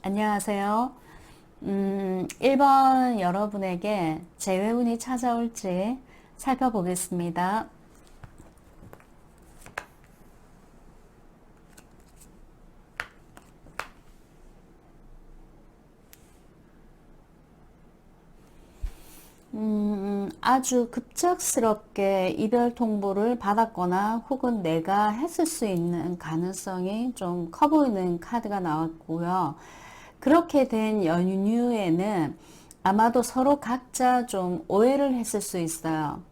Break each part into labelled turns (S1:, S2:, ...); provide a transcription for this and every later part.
S1: 안녕하세요. 1번 여러분에게 재회운이 찾아올지 살펴보겠습니다. 아주 급작스럽게 이별 통보를 받았거나 혹은 내가 했을 수 있는 가능성이 좀 커 보이는 카드가 나왔고요. 그렇게 된 연유에는 아마도 서로 각자 좀 오해를 했을 수 있어요.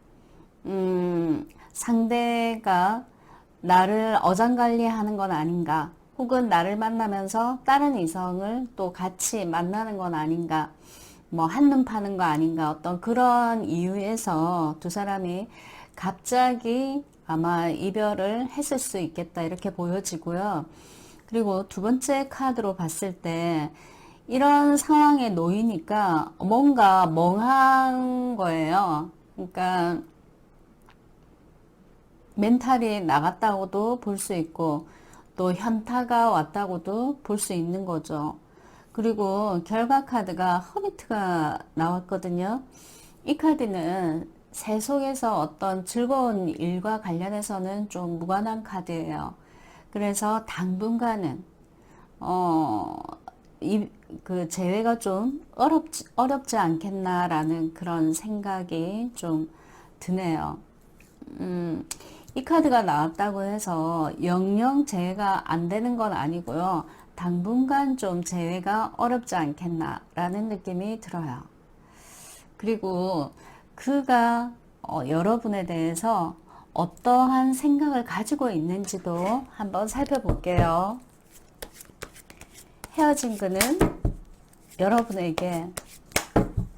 S1: 상대가 나를 어장관리하는 건 아닌가, 혹은 나를 만나면서 다른 이성을 또 같이 만나는 건 아닌가, 뭐 한눈 파는 거 아닌가, 어떤 그런 이유에서 두 사람이 갑자기 아마 이별을 했을 수 있겠다, 이렇게 보여지고요. 그리고 두 번째 카드로 봤을 때 이런 상황에 놓이니까 뭔가 멍한 거예요. 그러니까 멘탈이 나갔다고도 볼 수 있고 또 현타가 왔다고도 볼 수 있는 거죠. 그리고 결과 카드가 허비트가 나왔거든요. 이 카드는 세속에서 어떤 즐거운 일과 관련해서는 좀 무관한 카드예요. 그래서 당분간은 그 재회가 좀 어렵지 않겠나라는 그런 생각이 좀 드네요. 이 카드가 나왔다고 해서 영영 재회가 안 되는 건 아니고요. 당분간 좀 재회가 어렵지 않겠나라는 느낌이 들어요. 그리고 그가 여러분에 대해서 어떠한 생각을 가지고 있는지도 한번 살펴볼게요. 헤어진 그는 여러분에게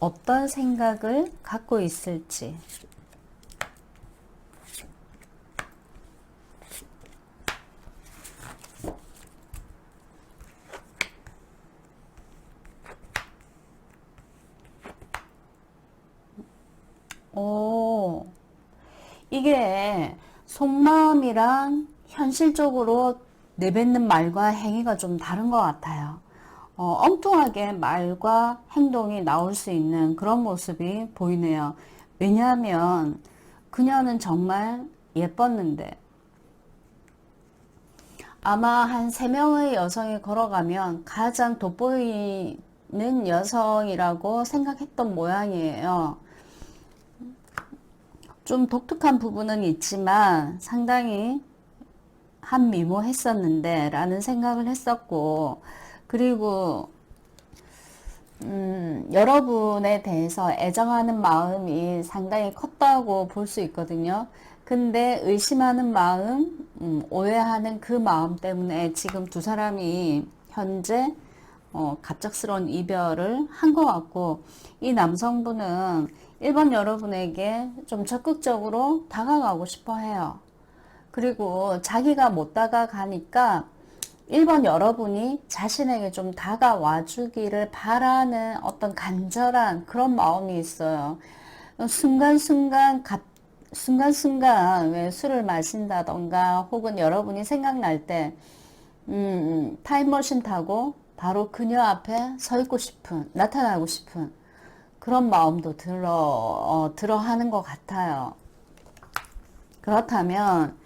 S1: 어떤 생각을 갖고 있을지. 이게 속마음이랑 현실적으로 내뱉는 말과 행위가 좀 다른 것 같아요. 엉뚱하게 말과 행동이 나올 수 있는 그런 모습이 보이네요. 왜냐하면 그녀는 정말 예뻤는데 아마 한 3명의 여성이 걸어가면 가장 돋보이는 여성이라고 생각했던 모양이에요. 좀 독특한 부분은 있지만 상당히 한미모했었는데 라는 생각을 했었고, 그리고 여러분에 대해서 애정하는 마음이 상당히 컸다고 볼 수 있거든요. 근데 의심하는 마음, 오해하는 그 마음 때문에 지금 두 사람이 현재 갑작스러운 이별을 한 것 같고, 이 남성분은 1번 여러분에게 좀 적극적으로 다가가고 싶어 해요. 그리고 자기가 못 다가가니까 1번 여러분이 자신에게 좀 다가와 주기를 바라는 어떤 간절한 그런 마음이 있어요. 순간순간 왜 술을 마신다던가 혹은 여러분이 생각날 때 타임머신 타고 바로 그녀 앞에 서 있고 싶은, 나타나고 싶은 그런 마음도 들어 하는 것 같아요. 그렇다면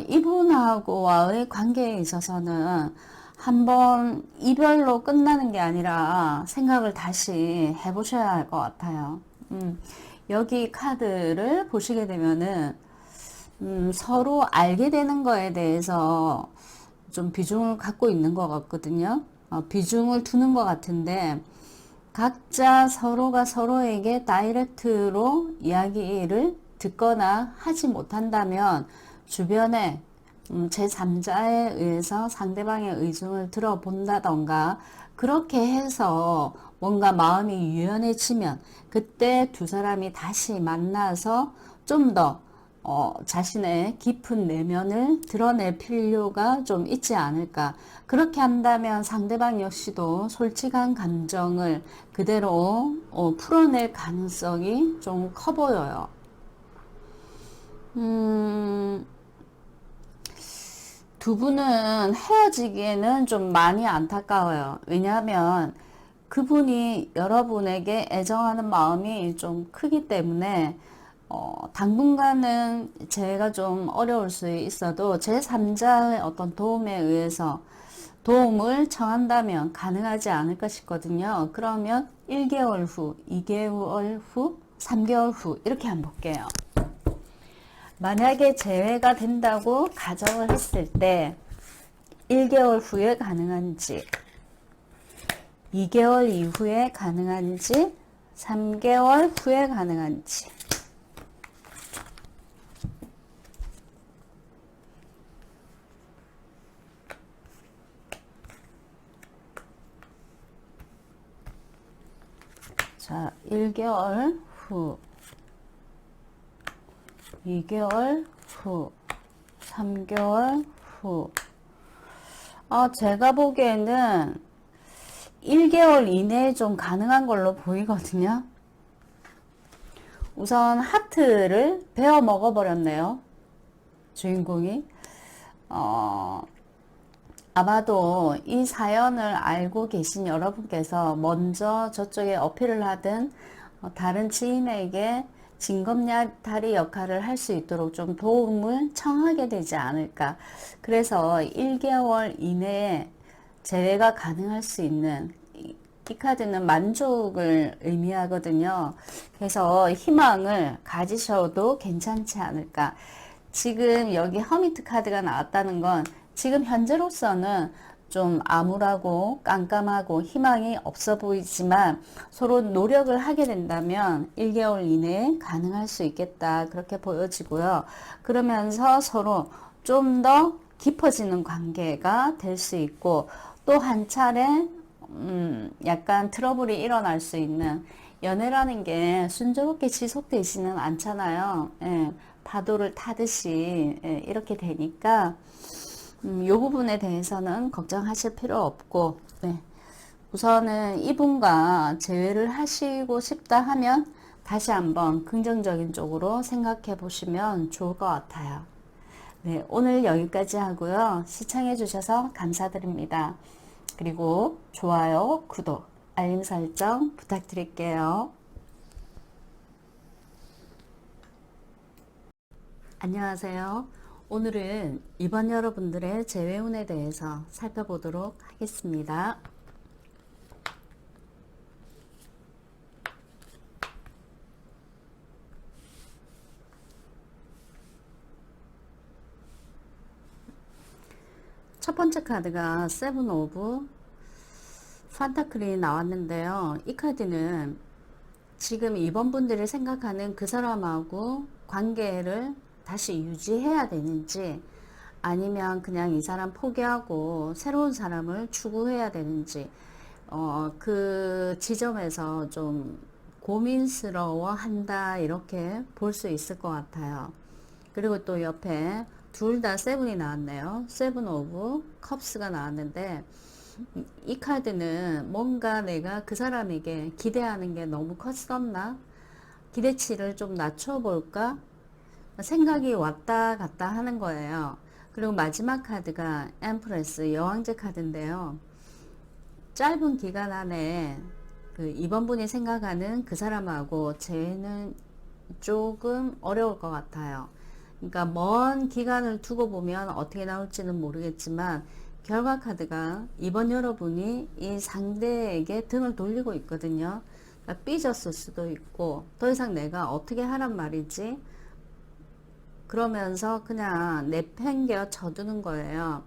S1: 이분하고와의 관계에 있어서는 한번 이별로 끝나는 게 아니라 생각을 다시 해보셔야 할 것 같아요. 여기 카드를 보시게 되면은 서로 알게 되는 거에 대해서 좀 비중을 갖고 있는 것 같거든요. 비중을 두는 것 같은데 각자 서로가 서로에게 다이렉트로 이야기를 듣거나 하지 못한다면 주변에 제3자에 의해서 상대방의 의중을 들어본다던가 그렇게 해서 뭔가 마음이 유연해지면 그때 두 사람이 다시 만나서 좀 더 자신의 깊은 내면을 드러낼 필요가 좀 있지 않을까. 그렇게 한다면 상대방 역시도 솔직한 감정을 그대로 풀어낼 가능성이 좀 커 보여요. 두 분은 헤어지기에는 좀 많이 안타까워요. 왜냐하면 그분이 여러분에게 애정하는 마음이 좀 크기 때문에 당분간은 제가 좀 어려울 수 있어도 제3자의 어떤 도움에 의해서 도움을 청한다면 가능하지 않을까 싶거든요. 그러면 1개월 후, 2개월 후, 3개월 후 이렇게 한번 볼게요. 만약에 재회가 된다고 가정을 했을 때 1개월 후에 가능한지 2개월 이후에 가능한지 3개월 후에 가능한지 자 1개월 후 2개월 후 3개월 후 제가 보기에는 1개월 이내에 좀 가능한 걸로 보이거든요. 우선 하트를 베어 먹어버렸네요. 주인공이. 아마도 이 사연을 알고 계신 여러분께서 먼저 저쪽에 어필을 하든 다른 지인에게 징검다리 역할을 할 수 있도록 좀 도움을 청하게 되지 않을까. 그래서 1개월 이내에 재회가 가능할 수 있는 이 카드는 만족을 의미하거든요. 그래서 희망을 가지셔도 괜찮지 않을까. 지금 여기 허미트 카드가 나왔다는 건 지금 현재로서는 좀 암울하고 깜깜하고 희망이 없어 보이지만 서로 노력을 하게 된다면 1개월 이내에 가능할 수 있겠다. 그렇게 보여지고요. 그러면서 서로 좀 더 깊어지는 관계가 될 수 있고 또 한 차례 약간 트러블이 일어날 수 있는 연애라는 게 순조롭게 지속되지는 않잖아요. 예, 파도를 타듯이 이렇게 되니까 이 부분에 대해서는 걱정하실 필요 없고 네. 우선은 이분과 재회를 하시고 싶다 하면 다시 한번 긍정적인 쪽으로 생각해 보시면 좋을 것 같아요. 네, 오늘 여기까지 하고요. 시청해 주셔서 감사드립니다. 그리고 좋아요, 구독, 알림 설정 부탁드릴게요. 안녕하세요. 오늘은 이번 여러분들의 재회운에 대해서 살펴보도록 하겠습니다. 첫 번째 카드가 세븐 오브 판타클이 나왔는데요. 이 카드는 지금 이번 분들이 생각하는 그 사람하고 관계를 다시 유지해야 되는지 아니면 그냥 이 사람 포기하고 새로운 사람을 추구해야 되는지, 그 지점에서 좀 고민스러워 한다, 이렇게 볼 수 있을 것 같아요. 그리고 또 옆에 둘 다 세븐이 나왔네요. 세븐 오브 컵스가 나왔는데, 이 카드는 뭔가 내가 그 사람에게 기대하는 게 너무 컸었나? 기대치를 좀 낮춰볼까? 생각이 왔다 갔다 하는 거예요. 그리고 마지막 카드가 엠프레스 여왕제 카드인데요. 짧은 기간 안에 그 이번 분이 생각하는 그 사람하고 재회는 조금 어려울 것 같아요. 그러니까 먼 기간을 두고 보면 어떻게 나올지는 모르겠지만, 결과 카드가 이번 여러분이 이 상대에게 등을 돌리고 있거든요. 그러니까 삐졌을 수도 있고, 더 이상 내가 어떻게 하란 말이지? 그러면서 그냥 내팽겨 쳐두는 거예요.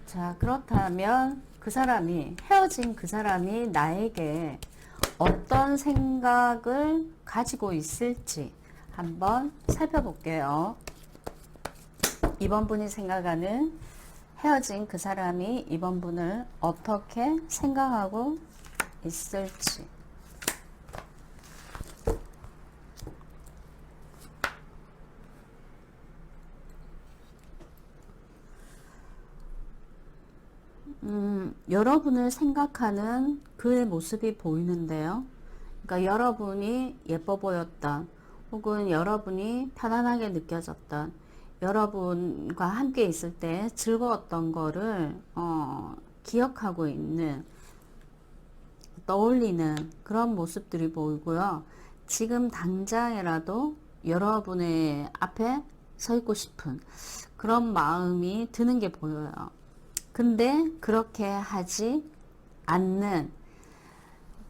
S1: 자, 그렇다면 헤어진 그 사람이 나에게 어떤 생각을 가지고 있을지 한번 살펴볼게요. 이번 분이 생각하는, 헤어진 그 사람이 이번 분을 어떻게 생각하고 있을지. 여러분을 생각하는 그의 모습이 보이는데요. 그러니까 여러분이 예뻐 보였던, 혹은 여러분이 편안하게 느껴졌던, 여러분과 함께 있을 때 즐거웠던 거를 기억하고 있는, 떠올리는 그런 모습들이 보이고요. 지금 당장이라도 여러분의 앞에 서 있고 싶은 그런 마음이 드는 게 보여요. 근데 그렇게 하지 않는,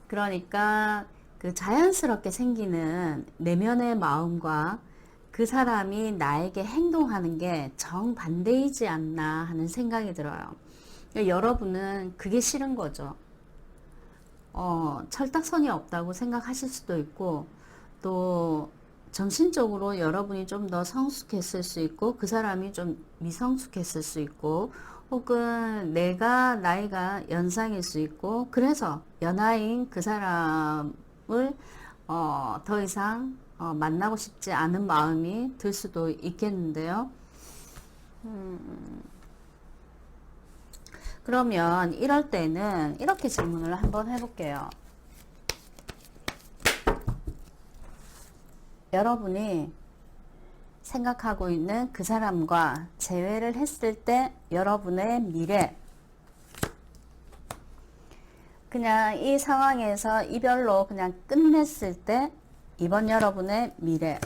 S1: 그러니까 그 자연스럽게 생기는 내면의 마음과 그 사람이 나에게 행동하는 게 정반대이지 않나 하는 생각이 들어요. 여러분은 그게 싫은 거죠. 철딱선이 없다고 생각하실 수도 있고, 또 정신적으로 여러분이 좀 더 성숙했을 수 있고, 그 사람이 좀 미성숙했을 수 있고, 혹은 내가 나이가 연상일 수 있고, 그래서 연하인 그 사람을 더 이상 만나고 싶지 않은 마음이 들 수도 있겠는데요. 그러면 이럴 때는 이렇게 질문을 한번 해볼게요. 여러분이 생각하고 있는 그 사람과 재회를 했을 때 여러분의 미래, 그냥 이 상황에서 이별로 그냥 끝냈을 때 이번 여러분의 미래.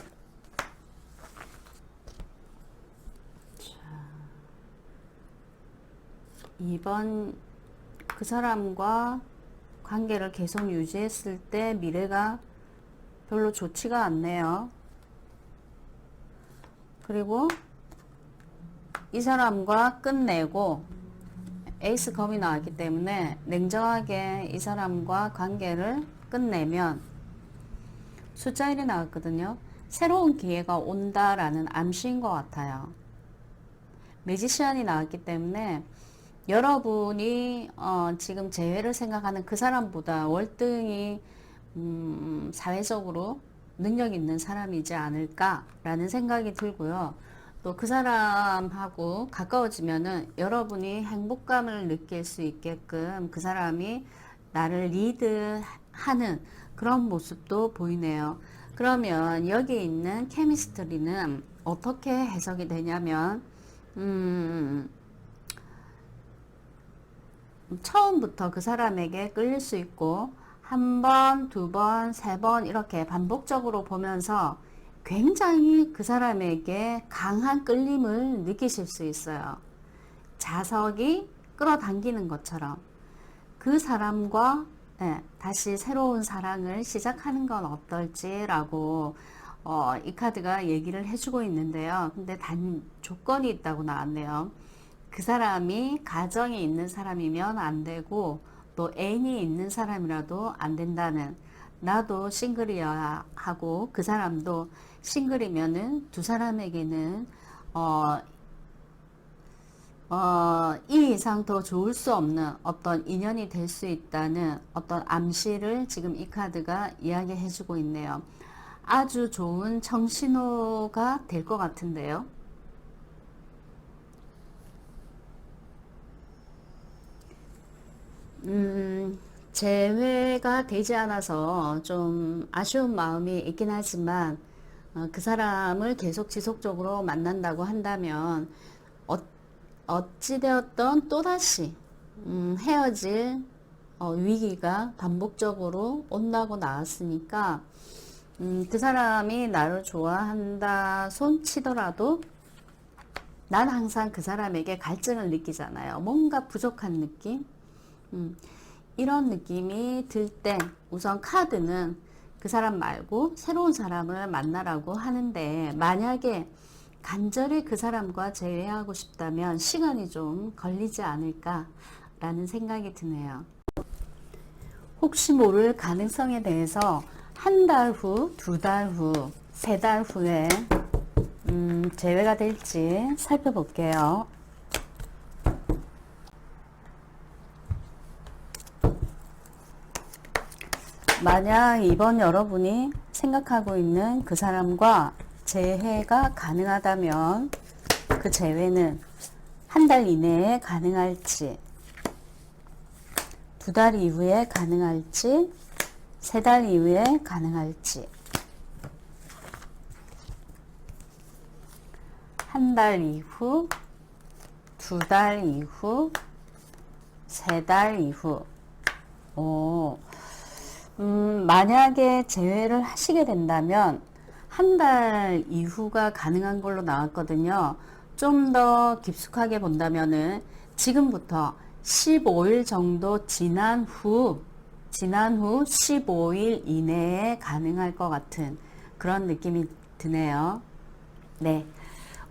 S1: 이번 그 사람과 관계를 계속 유지했을 때 미래가 별로 좋지가 않네요. 그리고 이 사람과 끝내고 에이스 검이 나왔기 때문에 냉정하게 이 사람과 관계를 끝내면, 숫자 1이 나왔거든요. 새로운 기회가 온다라는 암시인 것 같아요. 매지션이 나왔기 때문에 여러분이 지금 재회를 생각하는 그 사람보다 월등히 사회적으로 능력 있는 사람이지 않을까라는 생각이 들고요. 또 그 사람하고 가까워지면은 여러분이 행복감을 느낄 수 있게끔 그 사람이 나를 리드하는 그런 모습도 보이네요. 그러면 여기 있는 케미스트리는 어떻게 해석이 되냐면, 처음부터 그 사람에게 끌릴 수 있고, 한 번, 두 번, 세 번 이렇게 반복적으로 보면서 굉장히 그 사람에게 강한 끌림을 느끼실 수 있어요. 자석이 끌어당기는 것처럼 그 사람과 다시 새로운 사랑을 시작하는 건 어떨지라고 이 카드가 얘기를 해주고 있는데요. 근데 단 조건이 있다고 나왔네요. 그 사람이 가정이 있는 사람이면 안 되고, 또 애인이 있는 사람이라도 안 된다는, 나도 싱글이어야 하고 그 사람도 싱글이면은 두 사람에게는 이 이상 더 좋을 수 없는 어떤 인연이 될 수 있다는 어떤 암시를 지금 이 카드가 이야기해 주고 있네요. 아주 좋은 청신호가 될 것 같은데요. 재회가 되지 않아서 좀 아쉬운 마음이 있긴 하지만 그 사람을 계속 지속적으로 만난다고 한다면 어찌되었던 또다시 헤어질 위기가 반복적으로 온다고 나왔으니까 그 사람이 나를 좋아한다 손 치더라도 난 항상 그 사람에게 갈증을 느끼잖아요. 뭔가 부족한 느낌? 이런 느낌이 들 때 우선 카드는 그 사람 말고 새로운 사람을 만나라고 하는데, 만약에 간절히 그 사람과 재회하고 싶다면 시간이 좀 걸리지 않을까 라는 생각이 드네요. 혹시 모를 가능성에 대해서 한 달 후, 두 달 후, 세 달 후에 재회가 될지 살펴볼게요. 만약 이번 여러분이 생각하고 있는 그 사람과 재회가 가능하다면 그 재회는 한 달 이내에 가능할지, 두 달 이후에 가능할지, 세 달 이후에 가능할지, 한 달 이후, 두 달 이후, 세 달 이후. 만약에 재회를 하시게 된다면 한 달 이후가 가능한 걸로 나왔거든요. 좀 더 깊숙하게 본다면은 지금부터 15일 정도 지난 후 15일 이내에 가능할 것 같은 그런 느낌이 드네요. 네.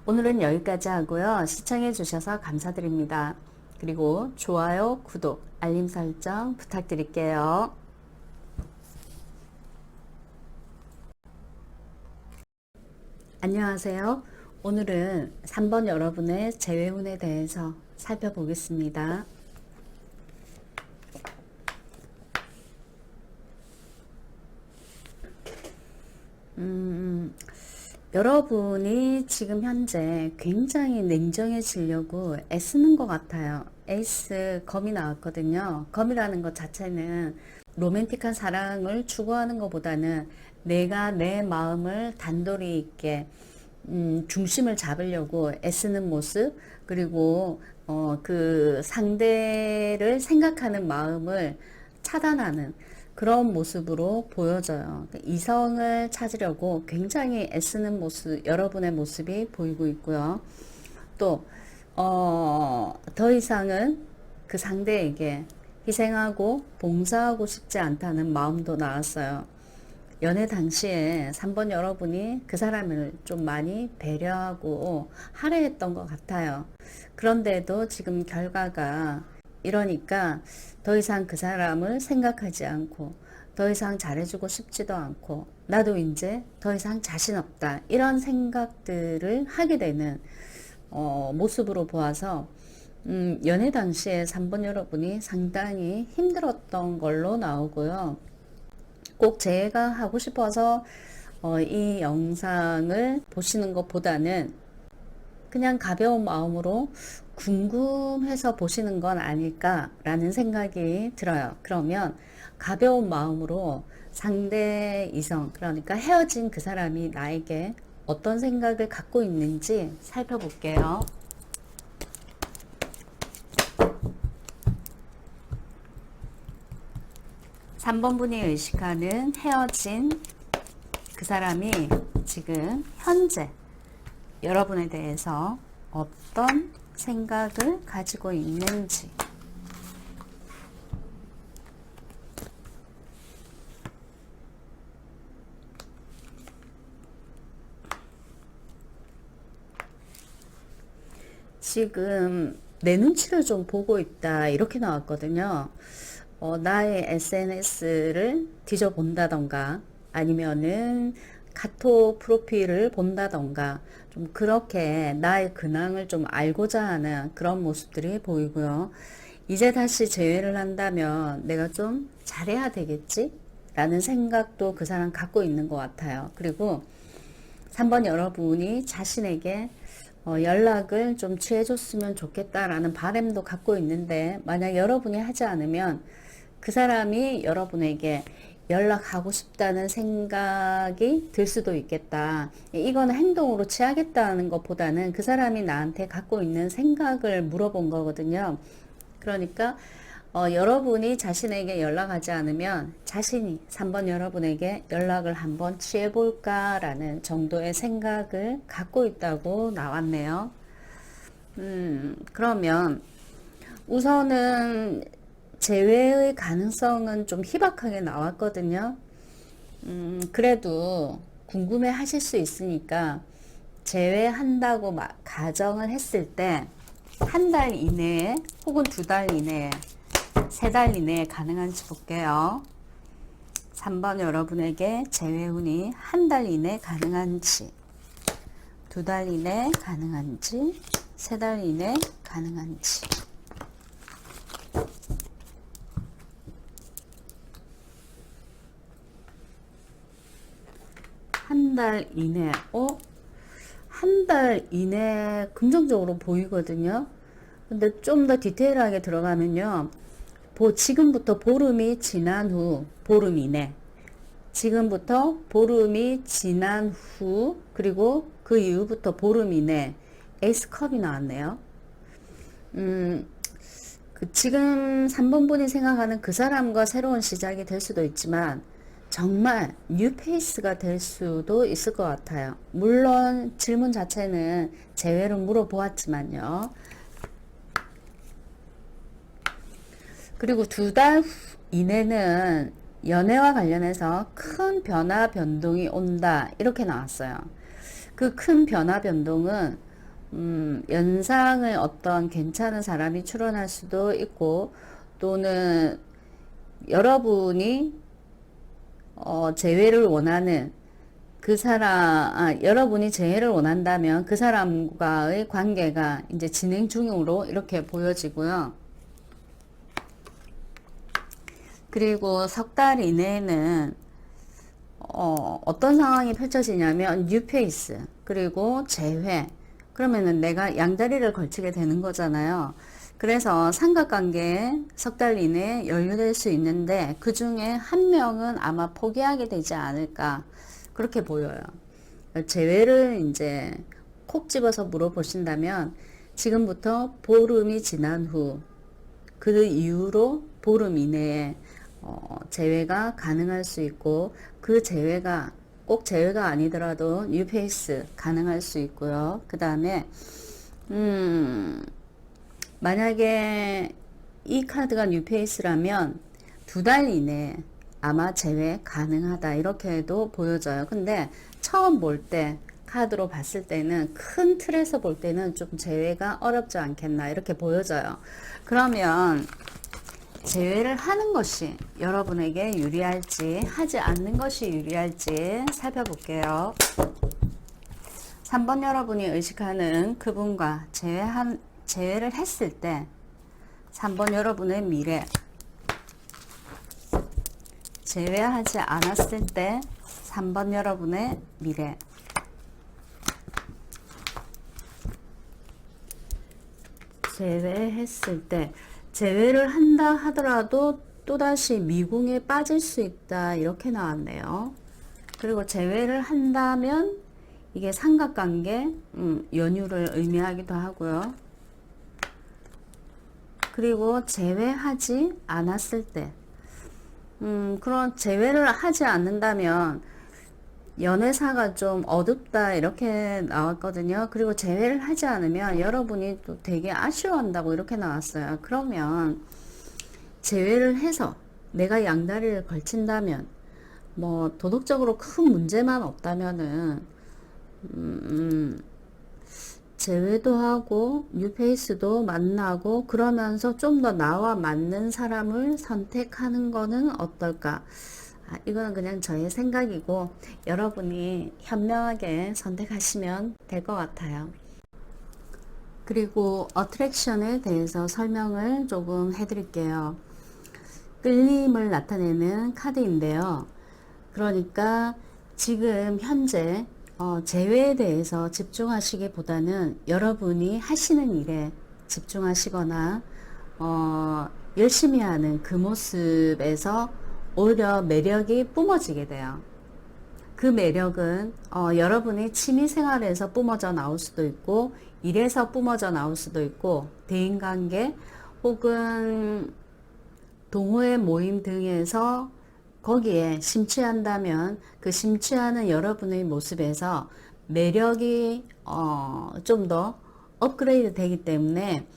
S1: 오늘은 여기까지 하고요. 시청해 주셔서 감사드립니다. 그리고 좋아요, 구독, 알림 설정 부탁드릴게요. 안녕하세요. 오늘은 3번 여러분의 재회운에 대해서 살펴보겠습니다. 여러분이 지금 현재 굉장히 냉정해지려고 애쓰는 것 같아요. 에이스 검이 나왔거든요. 검이라는 것 자체는 로맨틱한 사랑을 추구하는 것보다는 내가 내 마음을 단도리 있게 중심을 잡으려고 애쓰는 모습, 그리고 그 상대를 생각하는 마음을 차단하는 그런 모습으로 보여져요. 이성을 찾으려고 굉장히 애쓰는 모습, 여러분의 모습이 보이고 있고요. 또 더 이상은 그 상대에게 희생하고 봉사하고 싶지 않다는 마음도 나왔어요. 연애 당시에 3번 여러분이 그 사람을 좀 많이 배려하고 할애했던 것 같아요. 그런데도 지금 결과가 이러니까 더 이상 그 사람을 생각하지 않고 더 이상 잘해주고 싶지도 않고 나도 이제 더 이상 자신 없다 이런 생각들을 하게 되는 모습으로 보아서 연애 당시에 3번 여러분이 상당히 힘들었던 걸로 나오고요. 꼭 제가 하고 싶어서 이 영상을 보시는 것보다는 그냥 가벼운 마음으로 궁금해서 보시는 건 아닐까라는 생각이 들어요. 그러면 가벼운 마음으로 상대 이성, 그러니까 헤어진 그 사람이 나에게 어떤 생각을 갖고 있는지 살펴볼게요. (3번) 분이 의식하는 헤어진 그 사람이 지금 현재 여러분에 대해서 어떤 생각을 가지고 있는지. 지금 내 눈치를 좀 보고 있다 이렇게 나왔거든요. 나의 SNS를 뒤져본다던가 아니면은 카톡 프로필을 본다던가 좀 그렇게 나의 근황을 좀 알고자 하는 그런 모습들이 보이고요. 이제 다시 재회를 한다면 내가 좀 잘해야 되겠지? 라는 생각도 그 사람 갖고 있는 것 같아요. 그리고 3번 여러분이 자신에게 연락을 좀 취해줬으면 좋겠다라는 바람도 갖고 있는데 만약 여러분이 하지 않으면 그 사람이 여러분에게 연락하고 싶다는 생각이 들 수도 있겠다. 이거는 행동으로 취하겠다는 것보다는 그 사람이 나한테 갖고 있는 생각을 물어본 거거든요. 그러니까 여러분이 자신에게 연락하지 않으면 자신이 3번 여러분에게 연락을 한번 취해볼까 라는 정도의 생각을 갖고 있다고 나왔네요. 그러면 우선은 재회의 가능성은 좀 희박하게 나왔거든요. 그래도 궁금해 하실 수 있으니까 재회한다고 가정을 했을 때 한 달 이내에 혹은 2달 이내에 3달 이내에 가능한지 볼게요. 3번 여러분에게 재회운이 한 달 이내 가능한지 2달 이내 가능한지 3달 이내 가능한지 한 달 이내 한 달 이내 긍정적으로 보이거든요. 근데 좀 더 디테일하게 들어가면요. 지금부터 보름이 지난 후 보름 이내 지금부터 보름이 지난 후 그리고 그 이후부터 보름 이내 에이스컵이 나왔네요. 지금 3번 분이 생각하는 그 사람과 새로운 시작이 될 수도 있지만 정말 뉴페이스가 될 수도 있을 것 같아요. 물론 질문 자체는 재회를 물어보았지만요. 그리고 2달 이내는 연애와 관련해서 큰 변화 변동이 온다 이렇게 나왔어요. 그 큰 변화 변동은 연상을 어떤 괜찮은 사람이 출연할 수도 있고 또는 여러분이 재회를 원하는 그 사람, 여러분이 재회를 원한다면 그 사람과의 관계가 이제 진행 중으로 이렇게 보여지고요. 그리고 석 달 이내에는 어떤 상황이 펼쳐지냐면 뉴페이스 그리고 재회 그러면은 내가 양다리를 걸치게 되는 거잖아요. 그래서 삼각관계에 석 달 이내에 연루될 수 있는데 그 중에 한 명은 아마 포기하게 되지 않을까 그렇게 보여요. 재회를 이제 콕 집어서 물어보신다면 지금부터 보름이 지난 후 그 이후로 보름 이내에 재회가 가능할 수 있고 그 재회가 꼭 재회가 아니더라도 뉴페이스 가능할 수 있고요. 그 다음에 만약에 이 카드가 뉴페이스라면 2달 이내에 아마 재회 가능하다 이렇게도 보여져요. 근데 처음 볼 때 카드로 봤을 때는 큰 틀에서 볼 때는 좀 재회가 어렵지 않겠나 이렇게 보여져요. 그러면 재회를 하는 것이 여러분에게 유리할지 하지 않는 것이 유리할지 살펴볼게요. 3번 여러분이 의식하는 그분과 재회를 했을 때 3번 여러분의 미래 재회하지 않았을 때 3번 여러분의 미래 재회했을 때 재회를 한다 하더라도 또다시 미궁에 빠질 수 있다 이렇게 나왔네요. 그리고 재회를 한다면 이게 삼각관계 연유를 의미하기도 하고요. 그리고 재회하지 않았을 때 그런 재회를 하지 않는다면 연애사가 좀 어둡다 이렇게 나왔거든요. 그리고 재회를 하지 않으면 여러분이 또 되게 아쉬워한다고 이렇게 나왔어요. 그러면 재회를 해서 내가 양다리를 걸친다면 뭐 도덕적으로 큰 문제만 없다면은 제외도 하고 뉴페이스도 만나고 그러면서 좀 더 나와 맞는 사람을 선택하는 거는 어떨까? 이거는 그냥 저의 생각이고 여러분이 현명하게 선택하시면 될 것 같아요. 그리고 어트랙션에 대해서 설명을 조금 해드릴게요. 끌림을 나타내는 카드인데요. 그러니까 지금 현재 재회에 대해서 집중하시기보다는 여러분이 하시는 일에 집중하시거나 열심히 하는 그 모습에서 오히려 매력이 뿜어지게 돼요. 그 매력은 여러분이 취미생활에서 뿜어져 나올 수도 있고 일에서 뿜어져 나올 수도 있고 대인관계 혹은 동호회 모임 등에서 거기에 심취한다면 그 심취하는 여러분의 모습에서 매력이 좀 더 업그레이드 되기 때문에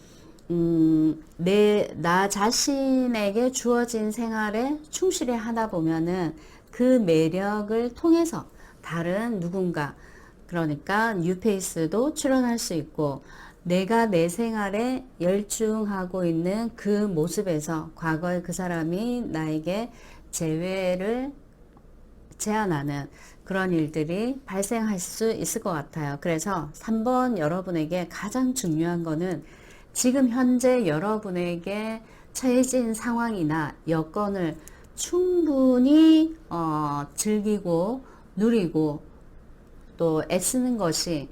S1: 나 자신에게 주어진 생활에 충실히 하다 보면은 그 매력을 통해서 다른 누군가, 그러니까 뉴페이스도 출연할 수 있고 내가 내 생활에 열중하고 있는 그 모습에서 과거에 그 사람이 나에게 재회를 제안하는 그런 일들이 발생할 수 있을 것 같아요. 그래서 3번 여러분에게 가장 중요한 거는 지금 현재 여러분에게 처해진 상황이나 여건을 충분히 즐기고 누리고 또 애쓰는 것이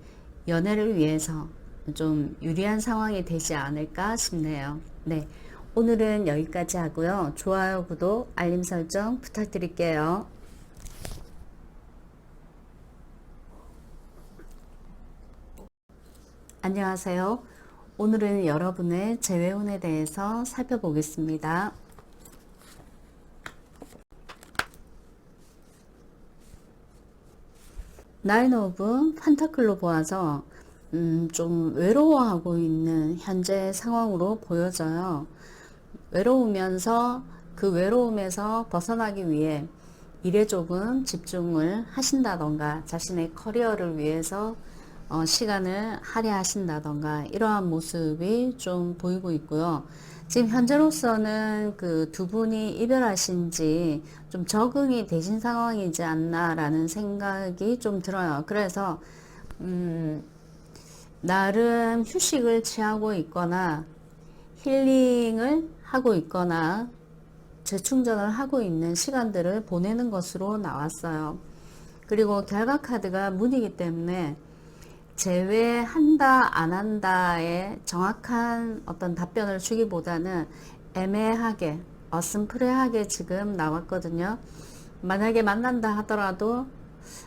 S1: 연애를 위해서 좀 유리한 상황이 되지 않을까 싶네요. 네, 오늘은 여기까지 하고요. 좋아요, 구독, 알림 설정 부탁드릴게요. 안녕하세요. 오늘은 여러분의 재회운에 대해서 살펴보겠습니다. 나인 오브 판타클로 보아서 좀 외로워하고 있는 현재 상황으로 보여져요. 외로우면서 그 외로움에서 벗어나기 위해 일에 조금 집중을 하신다던가 자신의 커리어를 위해서 시간을 할애하신다던가 이러한 모습이 좀 보이고 있고요. 지금 현재로서는 그 두 분이 이별하신 지 좀 적응이 되신 상황이지 않나라는 생각이 좀 들어요. 그래서 나름 휴식을 취하고 있거나 힐링을 하고 있거나 재충전을 하고 있는 시간들을 보내는 것으로 나왔어요. 그리고 결과 카드가 문이기 때문에 제외한다 안 한다에 정확한 어떤 답변을 주기보다는 애매하게 어슴푸레하게 지금 나왔거든요. 만약에 만난다 하더라도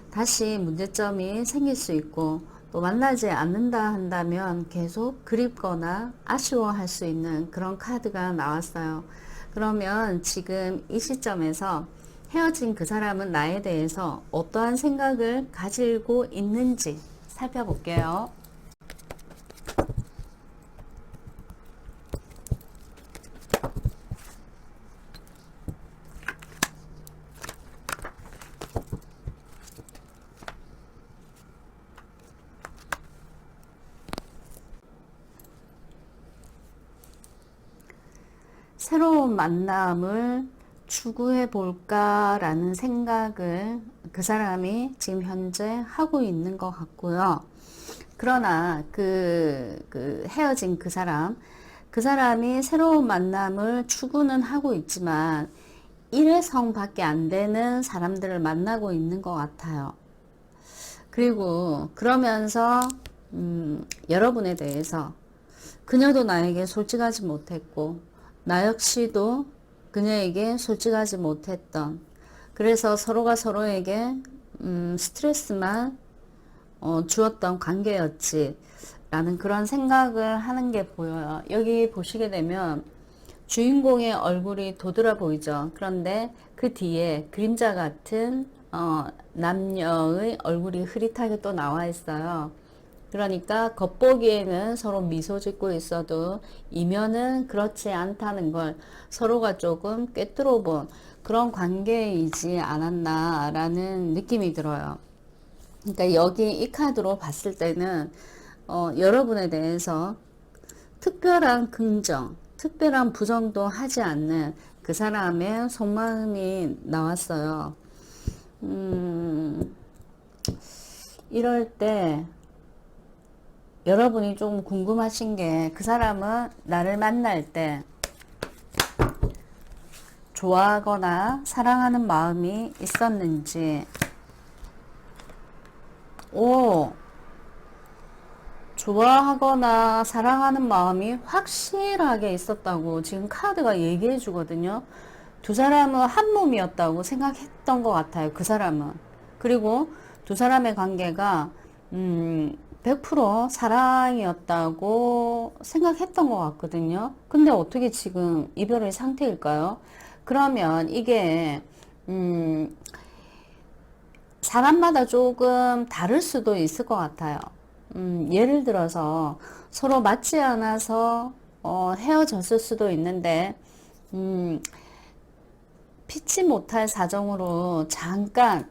S1: 다시 문제점이 생길 수 있고 또 만나지 않는다 한다면 계속 그립거나 아쉬워할 수 있는 그런 카드가 나왔어요. 그러면 지금 이 시점에서 헤어진 그 사람은 나에 대해서 어떠한 생각을 가지고 있는지 살펴볼게요. 새로운 만남을 추구해 볼까라는 생각을 그 사람이 지금 현재 하고 있는 것 같고요. 그러나 그 헤어진 그 사람이 새로운 만남을 추구는 하고 있지만 일회성밖에 안 되는 사람들을 만나고 있는 것 같아요. 그리고 그러면서 여러분에 대해서 그녀도 나에게 솔직하지 못했고 나 역시도 그녀에게 솔직하지 못했던, 그래서 서로가 서로에게 스트레스만 주었던 관계였지 라는 그런 생각을 하는 게 보여요. 여기 보시게 되면 주인공의 얼굴이 도드라 보이죠. 그런데 그 뒤에 그림자 같은 남녀의 얼굴이 흐릿하게 또 나와 있어요. 그러니까 겉보기에는 서로 미소 짓고 있어도 이면은 그렇지 않다는 걸 서로가 조금 꿰뚫어 본 그런 관계이지 않았나라는 느낌이 들어요. 그러니까 여기 이 카드로 봤을 때는 여러분에 대해서 특별한 긍정, 특별한 부정도 하지 않는 그 사람의 속마음이 나왔어요. 이럴 때 여러분이 좀 궁금하신 게 그 사람은 나를 만날 때 좋아하거나 사랑하는 마음이 있었는지. 오, 좋아하거나 사랑하는 마음이 확실하게 있었다고 지금 카드가 얘기해 주거든요. 두 사람은 한 몸이었다고 생각했던 것 같아요. 그 사람은. 그리고 두 사람의 관계가 100% 사랑이었다고 생각했던 것 같거든요. 근데 어떻게 지금 이별의 상태일까요? 그러면 이게 사람마다 조금 다를 수도 있을 것 같아요. 예를 들어서 서로 맞지 않아서 헤어졌을 수도 있는데 피치 못할 사정으로 잠깐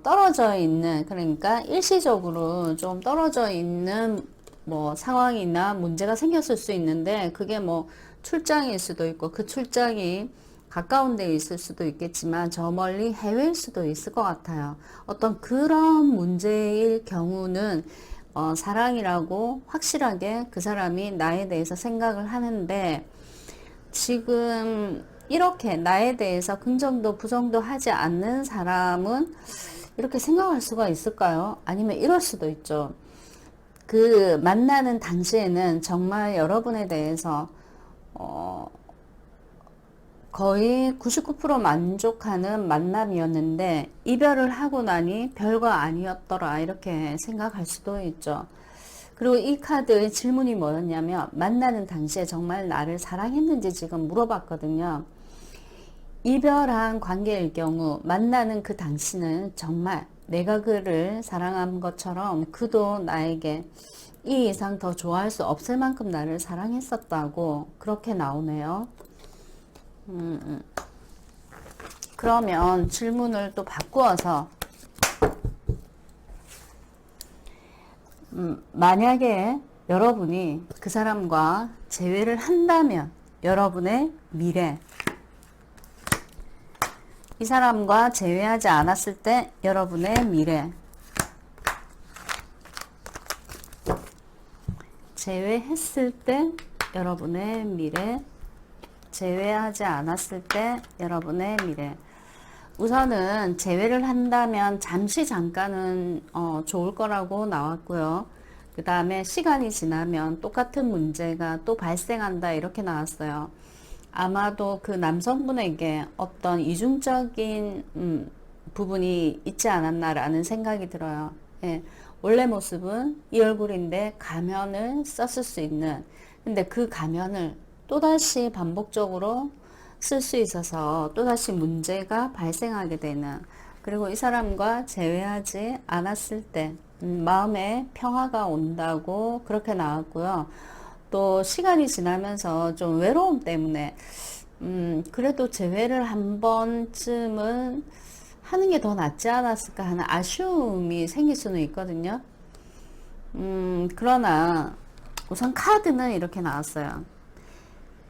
S1: 떨어져 있는, 그러니까 일시적으로 좀 떨어져 있는 뭐 상황이나 문제가 생겼을 수 있는데, 그게 뭐 출장일 수도 있고 그 출장이 가까운 데에 있을 수도 있겠지만 저 멀리 해외일 수도 있을 것 같아요. 어떤 그런 문제일 경우는 사랑이라고 확실하게 그 사람이 나에 대해서 생각을 하는데, 지금 이렇게 나에 대해서 긍정도 부정도 하지 않는 사람은 이렇게 생각할 수가 있을까요? 아니면 이럴 수도 있죠. 그 만나는 당시에는 정말 여러분에 대해서 거의 99% 만족하는 만남이었는데 이별을 하고 나니 별거 아니었더라, 이렇게 생각할 수도 있죠. 그리고 이 카드의 질문이 뭐였냐면, 만나는 당시에 정말 나를 사랑했는지 지금 물어봤거든요. 이별한 관계일 경우 만나는 그 당시는 정말 내가 그를 사랑한 것처럼 그도 나에게 이 이상 더 좋아할 수 없을 만큼 나를 사랑했었다고 그렇게 나오네요. 그러면 질문을 또 바꾸어서 만약에 여러분이 그 사람과 재회를 한다면 여러분의 미래, 이 사람과 재회하지 않았을 때 여러분의 미래, 재회했을 때 여러분의 미래, 재회하지 않았을 때 여러분의 미래. 우선은 재회를 한다면 잠시 잠깐은 좋을 거라고 나왔고요. 그 다음에 시간이 지나면 똑같은 문제가 또 발생한다, 이렇게 나왔어요. 아마도 그 남성분에게 어떤 이중적인 부분이 있지 않았나라는 생각이 들어요. 예, 원래 모습은 이 얼굴인데 가면을 썼을 수 있는, 근데 그 가면을 또다시 반복적으로 쓸 수 있어서 또다시 문제가 발생하게 되는, 그리고 이 사람과 재회하지 않았을 때 마음에 평화가 온다고 그렇게 나왔고요. 또 시간이 지나면서 좀 외로움 때문에 그래도 재회를 한 번쯤은 하는 게 더 낫지 않았을까 하는 아쉬움이 생길 수는 있거든요. 그러나 우선 카드는 이렇게 나왔어요.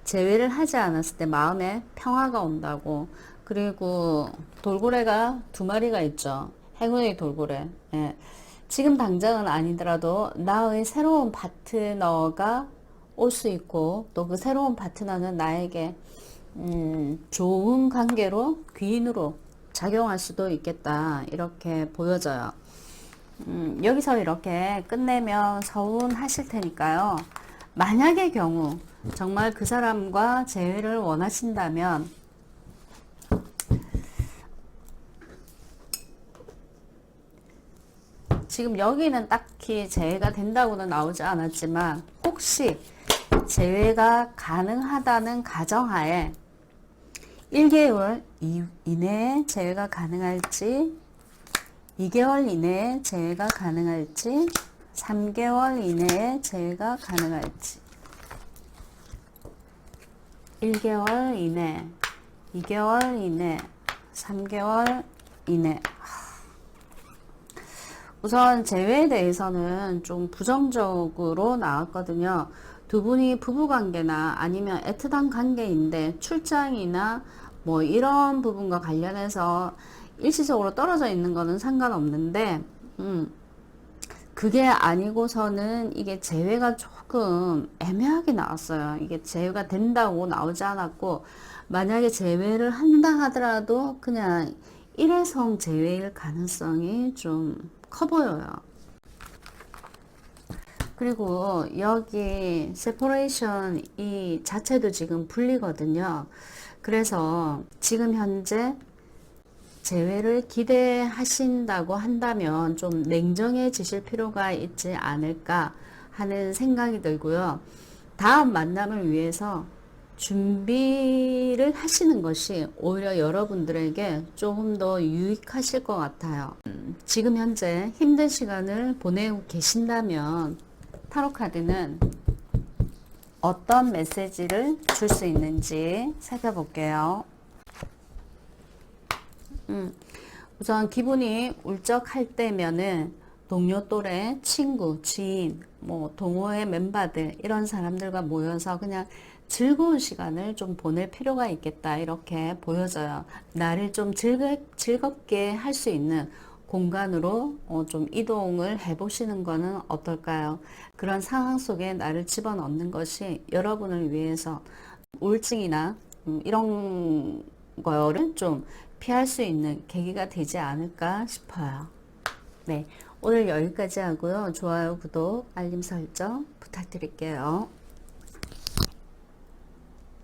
S1: 재회를 하지 않았을 때 마음에 평화가 온다고. 그리고 돌고래가 두 마리가 있죠. 행운의 돌고래. 예. 지금 당장은 아니더라도 나의 새로운 파트너가 올 수 있고, 또 그 새로운 파트너는 나에게 좋은 관계로, 귀인으로 작용할 수도 있겠다, 이렇게 보여져요. 여기서 이렇게 끝내면 서운하실 테니까요. 만약의 경우 정말 그 사람과 재회를 원하신다면 지금 여기는 딱히 재회가 된다고는 나오지 않았지만, 혹시 재회가 가능하다는 가정하에 1개월 이내에 재회가 가능할지, 2개월 이내에 재회가 가능할지, 3개월 이내에 재회가 가능할지. 1개월 이내, 2개월 이내, 3개월 이내. 우선 재회에 대해서는 좀 부정적으로 나왔거든요. 두 분이 부부관계나 아니면 애틋한 관계인데 출장이나 뭐 이런 부분과 관련해서 일시적으로 떨어져 있는 거는 상관없는데, 그게 아니고서는 이게 재회가 조금 애매하게 나왔어요. 이게 재회가 된다고 나오지 않았고, 만약에 재회를 한다 하더라도 그냥 일회성 재회일 가능성이 좀 커 보여요. 그리고 여기 세퍼레이션 이 자체도 지금 분리거든요. 그래서 지금 현재 재회를 기대하신다고 한다면 좀 냉정해지실 필요가 있지 않을까 하는 생각이 들고요. 다음 만남을 위해서 준비를 하시는 것이 오히려 여러분들에게 조금 더 유익하실 것 같아요. 지금 현재 힘든 시간을 보내고 계신다면 타로 카드는 어떤 메시지를 줄 수 있는지 살펴볼게요. 우선 기분이 울적할 때면은 동료 또래, 친구, 지인, 뭐 동호회 멤버들 이런 사람들과 모여서 그냥 즐거운 시간을 좀 보낼 필요가 있겠다 이렇게 보여져요. 나를 좀 즐겁게 할 수 있는 공간으로 좀 이동을 해보시는 거는 어떨까요? 그런 상황 속에 나를 집어넣는 것이 여러분을 위해서 우울증이나 이런 거를 좀 피할 수 있는 계기가 되지 않을까 싶어요. 네, 오늘 여기까지 하고요. 좋아요, 구독, 알림 설정 부탁드릴게요.